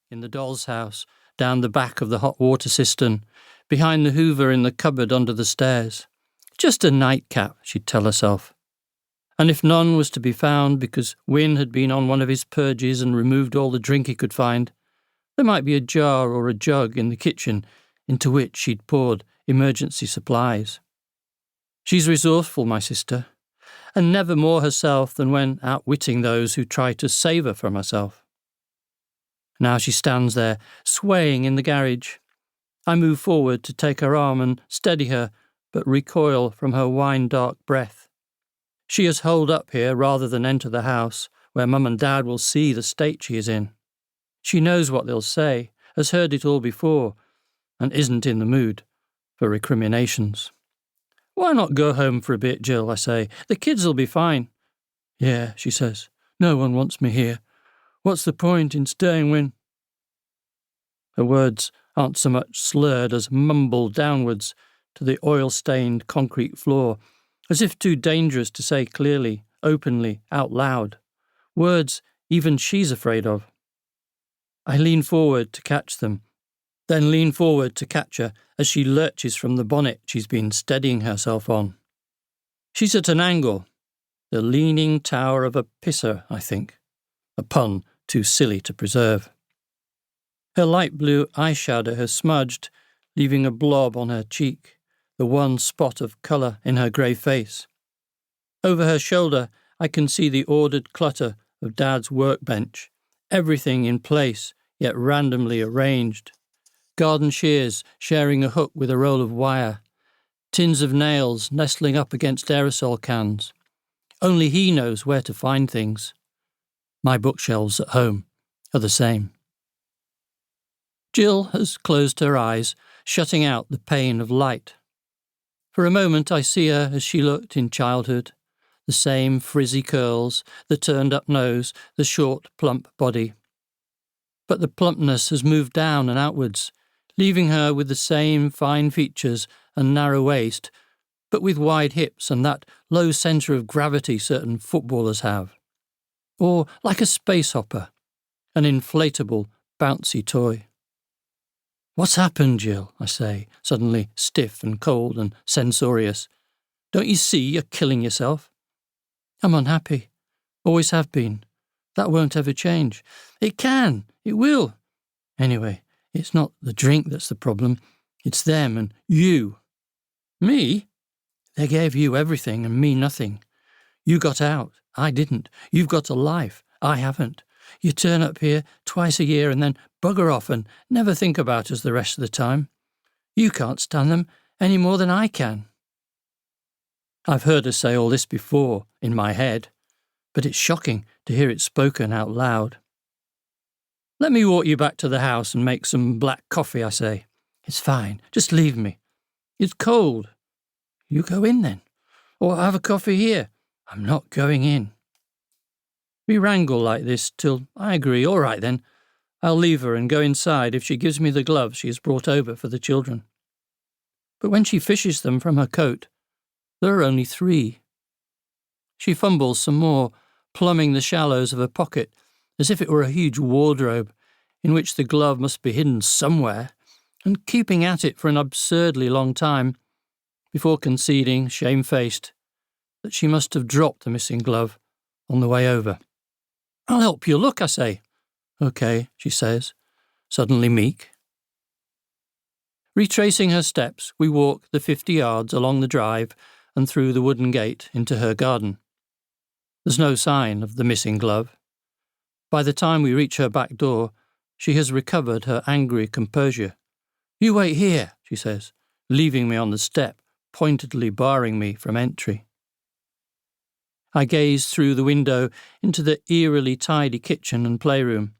in the doll's house, down the back of the hot water cistern, behind the hoover in the cupboard under the stairs. Just a nightcap, she'd tell herself. And if none was to be found because Wynne had been on one of his purges and removed all the drink he could find, there might be a jar or a jug in the kitchen into which she'd poured emergency supplies. She's resourceful, my sister, and never more herself than when outwitting those who try to save her from herself. Now she stands there, swaying in the garage. I move forward to take her arm and steady her, but recoil from her wine-dark breath. She has holed up here rather than enter the house, where Mum and Dad will see the state she is in. She knows what they'll say, has heard it all before, and isn't in the mood for recriminations. "Why not go home for a bit, Gill?" I say. "The kids'll be fine." "Yeah," she says. "No one wants me here. What's the point in staying when—" Her words aren't so much slurred as mumbled downwards to the oil-stained concrete floor, as if too dangerous to say clearly, openly, out loud. Words even she's afraid of. I lean forward to catch them, then lean forward to catch her as she lurches from the bonnet she's been steadying herself on. She's at an angle, the leaning tower of a pisser, I think, a pun too silly to preserve. Her light blue eyeshadow has smudged, leaving a blob on her cheek, the one spot of colour in her grey face. Over her shoulder I can see the ordered clutter of Dad's workbench, everything in place, yet randomly arranged. Garden shears sharing a hook with a roll of wire. Tins of nails nestling up against aerosol cans. Only he knows where to find things. My bookshelves at home are the same. Gill has closed her eyes, shutting out the pain of light. For a moment I see her as she looked in childhood. The same frizzy curls, the turned-up nose, the short, plump body. But the plumpness has moved down and outwards, leaving her with the same fine features and narrow waist, but with wide hips and that low centre of gravity certain footballers have. Or like a space hopper, an inflatable, bouncy toy. "What's happened, Gill?" I say, suddenly stiff and cold and censorious. "Don't you see you're killing yourself?" "I'm unhappy. Always have been. That won't ever change." "It can. It will. Anyway, it's not the drink that's the problem. It's them and you." "Me?" "They gave you everything and me nothing. You got out. I didn't. You've got a life. I haven't. You turn up here twice a year and then bugger off and never think about us the rest of the time. You can't stand them any more than I can." I've heard her say all this before, in my head, but it's shocking to hear it spoken out loud. "Let me walk you back to the house and make some black coffee," I say. "It's fine. Just leave me." "It's cold." "You go in then. Or have a coffee here." "I'm not going in." We wrangle like this till I agree. All right then. I'll leave her and go inside if she gives me the gloves she has brought over for the children. But when she fishes them from her coat, there are only 3. She fumbles some more, plumbing the shallows of her pocket as if it were a huge wardrobe in which the glove must be hidden somewhere, and keeping at it for an absurdly long time, before conceding, shamefaced, that she must have dropped the missing glove on the way over. "I'll help you look," I say. "OK," she says, suddenly meek. Retracing her steps, we walk the 50 yards along the drive and through the wooden gate into her garden. There's no sign of the missing glove. By the time we reach her back door, she has recovered her angry composure. "You wait here," she says, leaving me on the step, pointedly barring me from entry. I gaze through the window into the eerily tidy kitchen and playroom.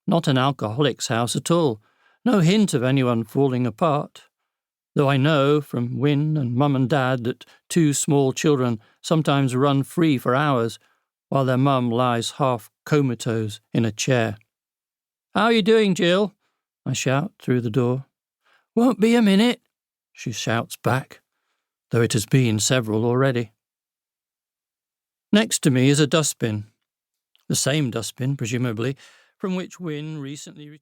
Not an alcoholic's house at all, no hint of anyone falling apart, though I know from Wynne and Mum and Dad that 2 small children sometimes run free for hours while their mum lies half comatose in a chair. "How are you doing, Gill?" I shout through the door. "Won't be a minute," she shouts back, though it has been several already. Next to me is a dustbin, the same dustbin, presumably, from which Wynne recently retrieved.